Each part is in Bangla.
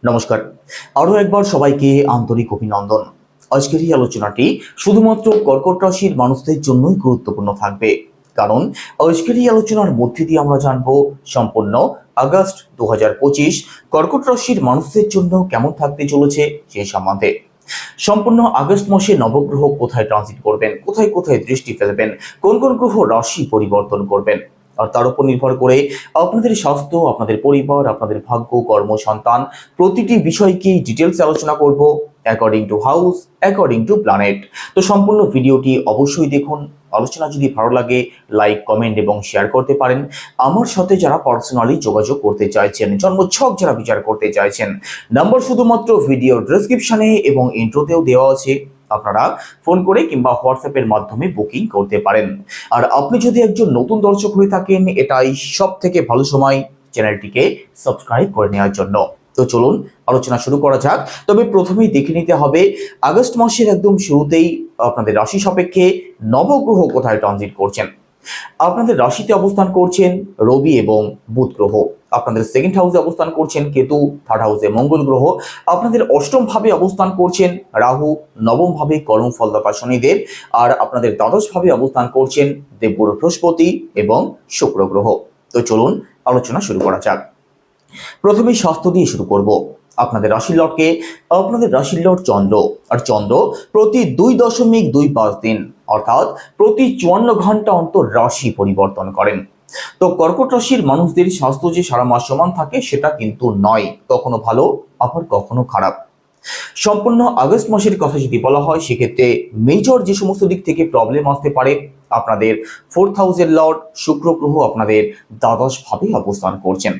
নমস্কার। আরো একবার সবাইকে আন্তরিক অভিনন্দন। আজকের এই আলোচনাটি শুধুমাত্র কর্কট রাশির মানুষদের জন্যই গুরুত্বপূর্ণ থাকবে, কারণ আজকের এই আলোচনার মধ্যে দিয়ে আমরা জানবো সম্পূর্ণ আগস্ট 2025 কর্কট রাশির মানুষদের জন্য কেমন থাকতে চলেছে সেই সম্বন্ধে। সম্পূর্ণ আগস্ট মাসে নবগ্রহ কোথায় ট্রানজিট করবেন, কোথায় কোথায় দৃষ্টি ফেলবেন, কোন কোন গ্রহ রাশি পরিবর্তন করবেন, আর তার উপর নির্ভর করে আপনাদের স্বাস্থ্য, আপনাদের পরিবার, আপনাদের ভাগ্য, কর্ম, সন্তান প্রতিটি বিষয়কে ডিটেলস আলোচনা করব according to house, according to planet. তো সম্পূর্ণ ভিডিওটি অবশ্যই দেখুন। আলোচনা যদি ভালো লাগে লাইক, কমেন্ট এবং শেয়ার করতে পারেন। আমার সাথে যারা পার্সোনালি যোগাযোগ করতে চাইছেন, জন্মছক যারা বিচার করতে চাইছেন, নাম্বার শুধুমাত্র ভিডিও ডেসক্রিপশনে এবং ইন্ট্রোতেও দেওয়া আছে। আপনারা ফোন করে কিংবা হোয়াটসঅ্যাপের মাধ্যমে বুকিং করতে পারেন। আর আপনি যদি একজন নতুন দর্শক হয়ে থাকেন, এটাই সব থেকে ভালো সময় চ্যানেলটিকে সাবস্ক্রাইব করে নেওয়ার জন্য। তো চলুন আলোচনা শুরু করা যাক। তবে প্রথমেই দেখে নিতে হবে আগস্ট মাসের একদম শুরুতেই আপনাদের রাশি সাপেক্ষে নবগ্রহ কোথায় ট্রানজিট করছেন। আপনাদের রাশিতে অবস্থান করছেন রবি এবং বুধ গ্রহ, আপনাদের সেকেন্ড হাউসে অবস্থান করছেন কেতু, থার্ড হাউসে মঙ্গল গ্রহ, আপনাদের অষ্টম ভাবে অবস্থান করছেন রাহু, নবম ভাবে কর্মফলদাতা শনিদেব, আর আপনাদের দ্বাদশ ভাবে অবস্থান করছেন দেবগুরু বৃহস্পতি এবং শুক্র গ্রহ। তো চলুন আলোচনা শুরু করা যাক। প্রথমেই স্বাস্থ্য দিয়ে শুরু করব। আপনাদের রাশির লর্ডকে, আপনাদের রাশির লর্ড চন্দ্র, আর চন্দ্র প্রতি 2.25 দিন অর্থাৎ প্রতি 54 ঘন্টা অন্তর রাশি পরিবর্তন করেন। তো কর্কট রাশির মানুষদের স্বাস্থ্য যে সারা মাস সমান থাকে সেটা কিন্তু নয়, কখনো ভালো আবার কখনো খারাপ। সম্পূর্ণ আগস্ট মাসের কথা যদি বলা হয় সেক্ষেত্রে মেজর যে সমস্ত দিক থেকে প্রবলেম আসতে পারে, আপনাদের 4th হাউসের লর্ড শুক্র গ্রহ আপনাদের দ্বাদশ ভাবে অবস্থান করছেন।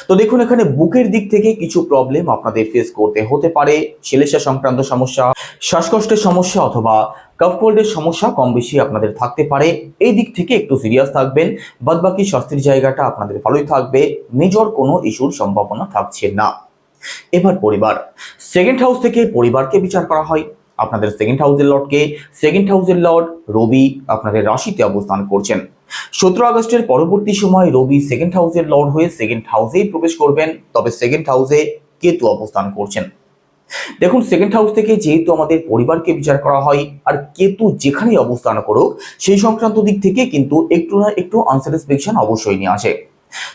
তো দেখুন, এখানে বুকের দিক থেকে কিছু প্রবলেম আপনাদের ফেস করতে হতে পারে। শ্লেষ্মা সংক্রান্ত সমস্যা, শ্বাসকষ্টের সমস্যা অথবা কাফ কোল্ডের সমস্যা কম বেশি আপনাদের থাকতে পারে। এই দিক থেকে একটু সিরিয়াস থাকবেন। বাদবাকি স্বাস্থ্যের জায়গাটা আপনাদের ভালোই থাকবে, মেজর কোনো ইস্যুর সম্ভাবনা থাকছে না। এবার পরিবার, সেকেন্ড হাউস থেকে পরিবারকে বিচার করা হয়। আপনাদের সেকেন্ড হাউসের লর্ডকে, সেকেন্ড হাউসের লর্ড রবি আপনাদের রাশিতে অবস্থান করছেন। 17 আগস্টের পরবর্তী সময় রবি সেকেন্ড হাউসের লর্ড হয়ে সেকেন্ড হাউসেই প্রবেশ করবেন, তবে সেকেন্ড হাউসে কেতু অবস্থান করছেন। দেখুন, সেকেন্ড হাউস থেকে যেহেতু আমাদের পরিবারকে বিচার করা হয়, আর কেতু যেখানেই অবস্থান করুক সেই সংক্রান্ত দিক থেকে কিন্তু একটু না একটু আনস্যাটিসফ্যাকশন অবশ্যই নিয়ে আসে।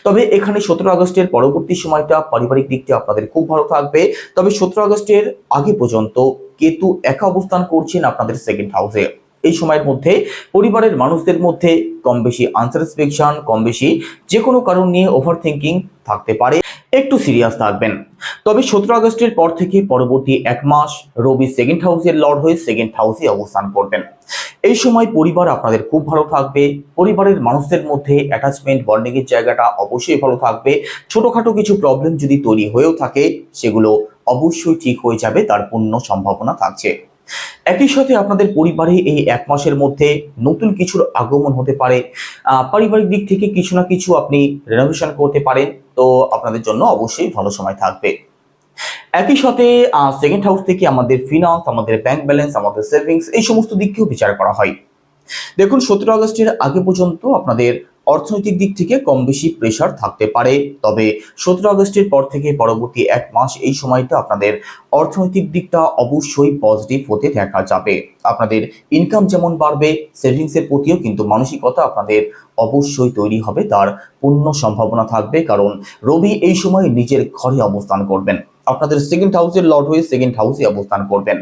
তবে এখানে 17 আগস্টের পরবর্তী সময়টা পারিবারিক দিকটা আপনাদের খুব ভালো থাকবে। তবে 17 আগস্টের আগে পর্যন্ত কেতু একা অবস্থান করছেন আপনাদের সেকেন্ড হাউসে। এই সময়ের মধ্যে পরিবারের মানুষদের মধ্যে কম বেশি আনস্যাটিসফ্যাকশন, কম বেশি যে কোনো কারণ নিয়ে ওভার থিঙ্কিং থাকতে পারে, একটু সিরিয়াস থাকবেন। তবে 17 আগস্টের পর থেকে পরবর্তী এক মাস রবি সেকেন্ড হাউসের লর্ড হয়ে সেকেন্ড হাউসে অবস্থান করবেন। এই সময় পরিবার আপনাদের খুব ভালো থাকবে। পরিবারের মানুষদের মধ্যে অ্যাটাচমেন্ট, বন্ডিং এর জায়গাটা অবশ্যই ভালো থাকবে। ছোটখাটো কিছু প্রবলেম যদি তৈরি হয়েও থাকে সেগুলো অবশ্যই ঠিক হয়ে যাবে, তার পূর্ণ সম্ভাবনা থাকছে। একই সাথে আপনাদের পরিবারে এই এক মাসের মধ্যে নতুন কিছুর আগমন হতে পারে। পারিবারিক দিক থেকে কিছু না কিছু আপনি রেনোভেশন করতে পারেন, তো আপনাদের জন্য অবশ্যই ভালো সময় থাকবে। একই সাথে সেকেন্ড হাউস থেকে আমাদের ফিনান্স, আমাদের ব্যাংক ব্যালেন্স, আমাদের সেভিংস এই সমস্ত দিককেও বিচার করা হয়। দেখুন, 17 আগস্টের আগে পর্যন্ত আপনাদের অর্থনৈতিক দিক থেকে কম বেশি প্রেশার থাকতে পারে, তবে 17 আগস্টের পর থেকে পরবর্তী এক মাস এই সময়টা আপনাদের অর্থনৈতিক দিকটা অবশ্যই পজিটিভ হতে দেখা যাবে। আপনাদের ইনকাম যেমন বাড়বে, সেভিংসের প্রতিও কিন্তু মানসিকতা আপনাদের অবশ্যই তৈরি হবে, তার পূর্ণ সম্ভাবনা থাকবে। কারণ রবি এই সময় নিজের ঘরে অবস্থান করবেন, আপনাদের সেকেন্ড হাউসের লর্ড হয়ে সেকেন্ড হাউসে অবস্থান করবেন।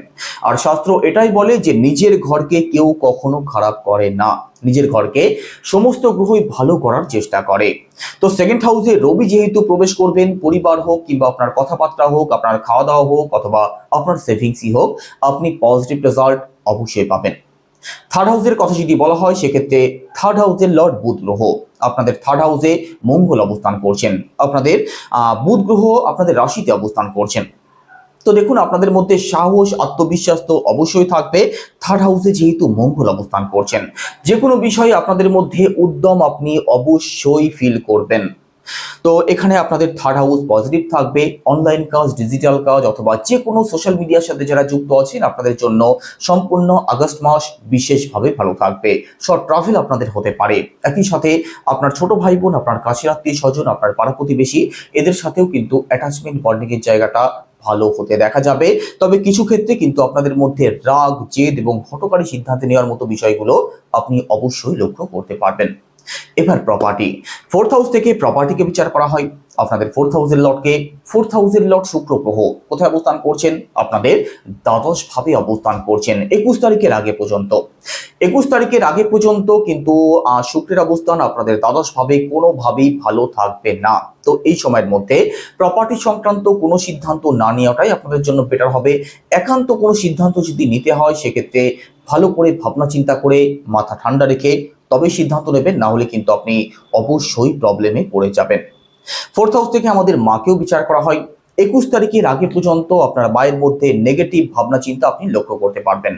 আর শাস্ত্র এটাই বলে যে নিজের ঘরকে কেউ কখনো খারাপ করে না, নিজের ঘরকে সমস্ত গ্রহই ভালো করার চেষ্টা করে। তো সেকেন্ড হাউসে রবি যেহেতু প্রবেশ করবেন, পরিবার হোক কিংবা আপনার কথাবার্তা হোক, আপনার খাওয়া দাওয়া হোক অথবা আপনার সেভিংসই হোক, আপনি পজিটিভ রেজাল্ট অবশ্যই পাবেন। থার্ড হাউসের কথা যদি বলা হয় সেক্ষেত্রে থার্ড হাউসের লর্ড বুধ গ্রহ আপনাদের থার্ড হাউসে মঙ্গল অবস্থান করছেন, আপনাদের বুধ গ্রহ আপনাদের রাশিতে অবস্থান করছেন। তো দেখুন, আপনাদের মধ্যে সাহস, আত্মবিশ্বাস তো অবশ্যই থাকবে। থার্ড হাউসে যেহেতু মঙ্গল অবস্থান করছেন, যে কোনো বিষয়ে আপনাদের মধ্যে উদ্যম আপনি অবশ্যই ফিল করবেন। তো এখানে আপনাদের থার্ড হাউস পজিটিভ থাকবে। অনলাইন কাজ, ডিজিটাল কাজ অথবা যে কোনো সোশ্যাল মিডিয়ার সাথে যারা যুক্ত আছেন আপনাদের জন্য সম্পূর্ণ আগস্ট মাস বিশেষভাবে ভালো থাকবে। শর্ট ট্রাভেল আপনাদের হতে পারে। একই সাথে আপনার ছোট ভাই বোন, আপনার কাছের আত্মীয় স্বজন, আপনার পাড়া প্রতিবেশী এদের সাথেও কিন্তু অ্যাটাচমেন্ট বন্ডিং এর জায়গাটা ভালো হতে দেখা যাবে। তবে কিছু ক্ষেত্রে কিন্তু আপনাদের মধ্যে রাগ, জেদ এবং হঠকারী সিদ্ধান্ত নেওয়ার মতো বিষয়গুলো আপনি অবশ্যই লক্ষ্য করতে পারবেন। এবার প্রপার্টি, ফোর্থ হাউস থেকে প্রপার্টিকে বিচার করা হয়। আপনাদের ফোর্থ হাউসের লর্ড শুক্র গ্রহ কোথায় অবস্থান করছেন? আপনাদের দ্বাদশ ভাবে অবস্থান করছেন 21 তারিখের আগে পর্যন্ত। 21 তারিখের আগে পর্যন্ত কিন্তু শুক্রের অবস্থান আপনাদের দ্বাদশ ভাবে কোনোভাবেই ভালো থাকবে না। তো এই সময়ের মধ্যে প্রপার্টি সংক্রান্ত কোনো সিদ্ধান্ত না নেওয়াটাই আপনাদের জন্য বেটার হবে। একান্ত কোনো সিদ্ধান্ত যদি নিতে হয় সেক্ষেত্রে ভালো করে ভাবনা চিন্তা করে মাথা ঠান্ডা রেখে তবে সিদ্ধান্ত নেবেন, না হলে কিন্তু আপনি অবশ্যই প্রবলেমে পড়ে যাবেন। ফোর্থ হাউস থেকে আমাদের মাকেও বিচার করা হয়। 21 তারিখের আগে পর্যন্ত আপনার মায়ের মধ্যে নেগেটিভ ভাবনা চিন্তা আপনি লক্ষ্য করতে পারবেন।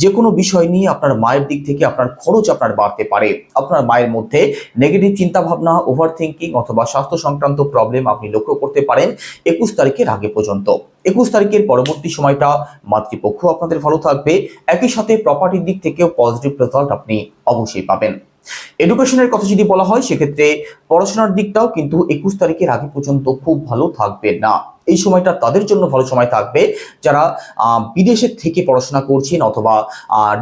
যে কোনো বিষয় নিয়ে আপনার মায়ের দিক থেকে আপনার খরচ আপনার বাড়তে পারে। আপনার মায়ের মধ্যে নেগেটিভ চিন্তা ভাবনা, ওভার থিঙ্কিং অথবা স্বাস্থ্য সংক্রান্ত প্রবলেম আপনি লক্ষ্য করতে পারেন 21 তারিখের আগে পর্যন্ত। 21 তারিখের পরবর্তী সময়টা মাতৃপক্ষ আপনাদের ভালো থাকবে। একই সাথে প্রপার্টির দিক থেকেও পজিটিভ রেজাল্ট আপনি অবশ্যই পাবেন। এডুকেশনের কথা যদি বলা হয় সেক্ষেত্রে পড়াশোনার দিকটাও কিন্তু 21 তারিখের আগে পর্যন্ত খুব ভালো থাকবে না। এই সময়টা তাদের জন্য ভালো সময় থাকবে যারা বিদেশের থেকে পড়াশোনা করছেন অথবা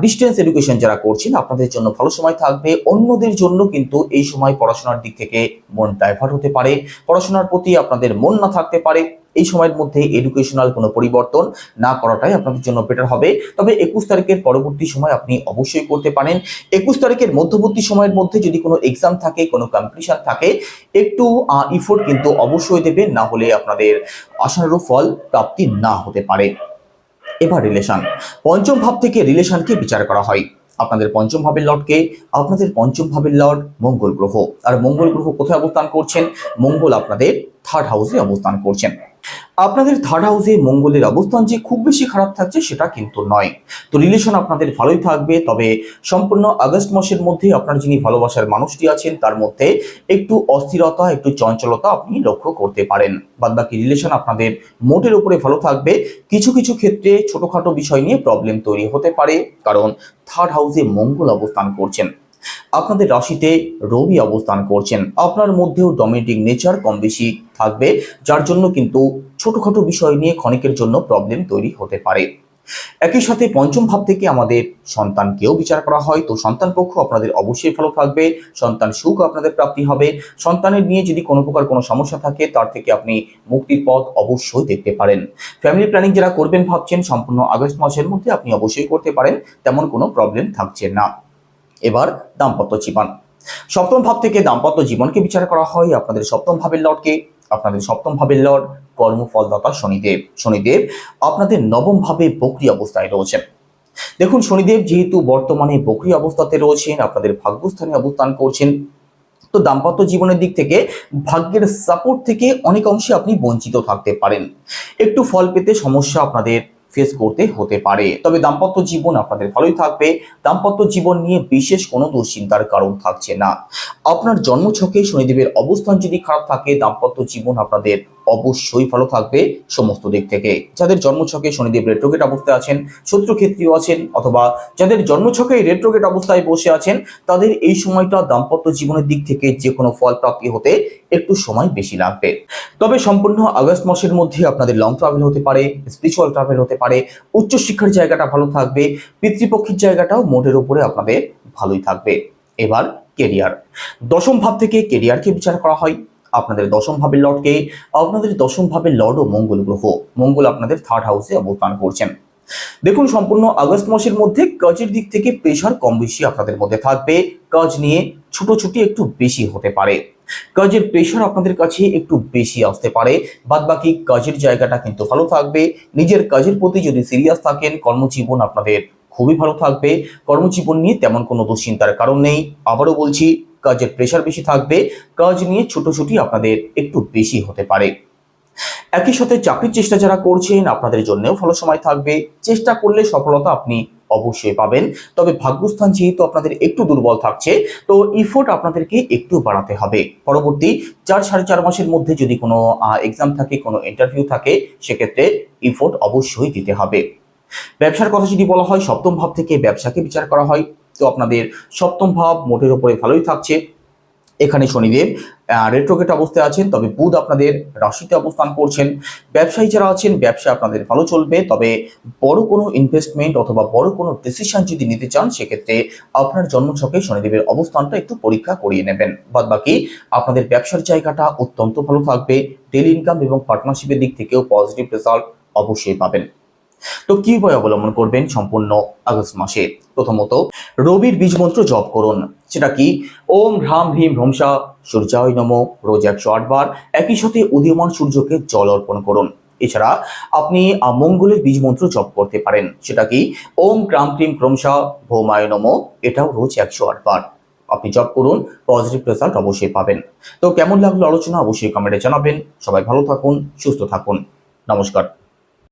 ডিস্টেন্স এডুকেশন যারা করছেন, আপনাদের জন্য ভালো সময় থাকবে। অন্যদের জন্য কিন্তু এই সময় পড়াশোনার দিক থেকে মন ডাইভার্ট হতে পারে, পড়াশোনার প্রতি আপনাদের মন না থাকতে পারে। এই সময়ের মধ্যে এডুকেশনাল কোনো পরিবর্তন না করাটাই আপনাদের জন্য বেটার হবে। তবে 21 তারিখের পরবর্তী সময় আপনি অবশ্যই করতে পারেন। 21 তারিখের মধ্যবর্তী সময়ের মধ্যে যদি কোনো এক্সাম থাকে, কোনো কম্পিটিশন থাকে, একটু ইফোর্ট কিন্তু অবশ্যই দেবেন, না হলে আপনাদের আশানুরূপ ফল প্রাপ্তি না হতে পারে। এবার রিলেশন, পঞ্চম ভাব থেকে রিলেশনকে বিচার করা হয়। আপনাদের পঞ্চম ভাবের লর্ডকে, আপনাদের পঞ্চম ভাবের লর্ড মঙ্গল গ্রহ। আর মঙ্গল গ্রহ কোথায় অবস্থান করছেন? মঙ্গল আপনাদের থার্ড হাউসে অবস্থান করছেন। আপনাদের থার্ড হাউসে মঙ্গলের অবস্থান যে খুব বেশি খারাপ থাকছে সেটা কিন্তু নয়। তো রিলেশন আপনাদের ভালোই থাকবে। তবে সম্পূর্ণ আগস্ট মাসের মধ্যে আপনার যিনি ভালোবাসার মানুষটি আছেন তার মধ্যে একটু অস্থিরতা, একটু চঞ্চলতা আপনি লক্ষ্য করতে পারেন। বাদবাকি রিলেশন আপনাদের মোটের উপরে ভালো থাকবে। কিছু কিছু ক্ষেত্রে ছোটখাটো বিষয় নিয়ে প্রবলেম তৈরি হতে পারে, কারণ থার্ড হাউসে মঙ্গল অবস্থান করছেন। আপনাদের রাশিতে রবি অবস্থান করছেন। আপনার মধ্যেও ডমিনেটিং নেচার কম বেশি থাকবে, যার জন্য কিন্তু ছোটখাটো বিষয় নিয়ে ক্ষণিকের জন্য প্রবলেম তৈরি হতে পারে। একই সাথে পঞ্চম ভাব থেকে আমাদের সন্তানকেও বিচার করা হয়। তো সন্তান পক্ষ আপনাদের অবশ্যই ভালো থাকবে, সন্তান সুখ আপনাদের প্রাপ্তি হবে। সন্তানের নিয়ে যদি কোনো প্রকার কোনো সমস্যা থাকে তার থেকে আপনি মুক্তির পথ অবশ্যই দেখতে পারেন। ফ্যামিলি প্ল্যানিং যারা করবেন ভাবছেন সম্পূর্ণ আগস্ট মাসের মধ্যে আপনি অবশ্যই করতে পারেন, তেমন কোনো প্রবলেম থাকছে না। এবার দাম্পত্য জীবন, সপ্তম ভাব থেকে দাম্পত্য জীবনকে বিচার করা হয়। আপনাদের সপ্তম ভাবের লর্ডকে, আপনাদের সপ্তম ভাবের লর্ড কর্মফলদাতা শনিদেব। শনিদেব আপনাদের নবম ভাবে বক্রী অবস্থায় রয়েছেন। দেখুন, শনিদেব যেহেতু বর্তমানে বক্রী অবস্থাতে রয়েছেন, আপনাদের ভাগ্যস্থানে অবস্থান করছেন, তো দাম্পত্য জীবনের দিক থেকে ভাগ্যের সাপোর্ট থেকে অনেক অংশে আপনি বঞ্চিত থাকতে পারেন। একটু ফল পেতে সমস্যা আপনাদের ফেস করতে হতে পারে। তবে দাম্পত্য জীবন আপনাদের ভালোই থাকবে। দাম্পত্য জীবন নিয়ে বিশেষ কোনো দুশ্চিন্তার কারণ থাকছে না। আপনার জন্মছকে শনিদেবের অবস্থান যদি খারাপ থাকে, দাম্পত্য জীবন আপনাদের অবশ্যই ভালো থাকবে সমস্ত দিক থেকে। যাদের জন্মছকে শনিদেব রেট্রোগেট অবস্থায় আছেন, শত্রুক্ষেত্রীয় আছেন, অথবা যাদের জন্মছকে রেট্রোগেট অবস্থায় বসে আছেন, তাদের এই সময়টা দাম্পত্য জীবনের দিক থেকে যে কোনো ফল প্রাপ্তি হতে একটু সময় বেশি লাগবে। তবে সম্পূর্ণ আগস্ট মাসের মধ্যে আপনাদের লং ট্রাভেল হতে পারে, স্পিরিচুয়াল ট্রাভেল হতে পারে, উচ্চশিক্ষার জায়গাটা ভালো থাকবে, পিতৃপক্ষের জায়গাটাও মোটের উপরে আপনাদের ভালোই থাকবে। এবার কেরিয়ার, দশম ভাব থেকে কেরিয়ারকে বিচার করা হয়। আপনাদের দশম ভাবের লর্ডকে, আপনাদের দশম ভাবের লর্ড ও মঙ্গল গ্রহ। মঙ্গল আপনাদের থার্ড হাউসে অবস্থান করছেন। দেখুন, সম্পূর্ণ আগস্ট মাসের মধ্যে কাজের দিক থেকে প্রেশার কম বেশি আপনাদের মধ্যে থাকবে। কাজ নিয়ে ছুটোছুটি একটু বেশি হতে পারে, কাজের প্রেশার আপনাদের কাছে একটু বেশি আসতে পারে। বাদবাকি কাজের জায়গাটা কিন্তু ভালো থাকবে। নিজের কাজের প্রতি যদি সিরিয়াস থাকেন, কর্মজীবন আপনাদের খুবই ভালো থাকবে। কর্মজীবন নিয়ে তেমন কোনো দুশ্চিন্তার কারণ নেই। আবারও বলছি, কাজের প্রেশার বেশি থাকবে, কাজ নিয়ে ছুটোছুটি আপনাদের একটু বেশি হতে পারে। একই সাথে চাকরির চেষ্টা যারা করছেন আপনাদের জন্যও ভালো সময় থাকবে। চেষ্টা করলে সফলতা আপনি অবশ্যই পাবেন। তবে ভাগ্যস্থান যেহেতু আপনাদের একটু দুর্বল থাকছে, তো ইফোর্ট আপনাদেরকে একটু বাড়াতে হবে। পরবর্তী 4-4.5 মাসের মধ্যে যদি কোনো এক্সাম থাকে, কোনো ইন্টারভিউ থাকে, সেক্ষেত্রে ইফোর্ট অবশ্যই দিতে হবে। ব্যবসার কথা যদি বলা হয়, সপ্তম ভাব থেকে ব্যবসাকে বিচার করা হয়, তো আপনাদের সপ্তম ভাব মোটের উপরে ভালোই থাকছে। এখানে শনিদেব রেট্রোগেট অবস্থায় আছেন, তবে বুধ আপনাদের রাশিতে অবস্থান করছেন। ব্যবসায়ী যারা আছেন, ব্যবসা আপনাদের ভালো চলবে। তবে বড় কোনো ইনভেস্টমেন্ট অথবা বড় কোনো ডিসিশন যদি নিতে চান, সেক্ষেত্রে আপনার জন্মছকে শনিদেবের অবস্থানটা একটু পরীক্ষা করিয়ে নেবেন। বাদবাকি আপনাদের ব্যবসার জায়গাটা অত্যন্ত ভালো থাকবে। ডেইলি ইনকাম এবং পার্টনারশিপের দিক থেকেও পজিটিভ রেজাল্ট অবশ্যই পাবেন। তো কি উপায় অবলম্বন করবেন সম্পূর্ণ আগস্ট মাসে? প্রথমত, রবির বীজ মন্ত্র জপ করুন। সেটা কি? ওম হ্রাম হ্রিম হ্রমসা সূর্যায় নমঃ, রোজ 108 বার। একই সাথে উদীয়মান সূর্যকে জল অর্পণ করুন। এছাড়া আপনি মঙ্গলের বীজ মন্ত্র জপ করতে পারেন। সেটা কি? ওম ক্রাম ক্রিম ক্রমসা ভৌমায় নমঃ। এটাও রোজ 108 বার আপনি জপ করুন, পজিটিভ রেজাল্ট অবশ্যই পাবেন। তো কেমন লাগলো আলোচনা অবশ্যই কমেন্টে জানাবেন। সবাই ভালো থাকুন, সুস্থ থাকুন। নমস্কার।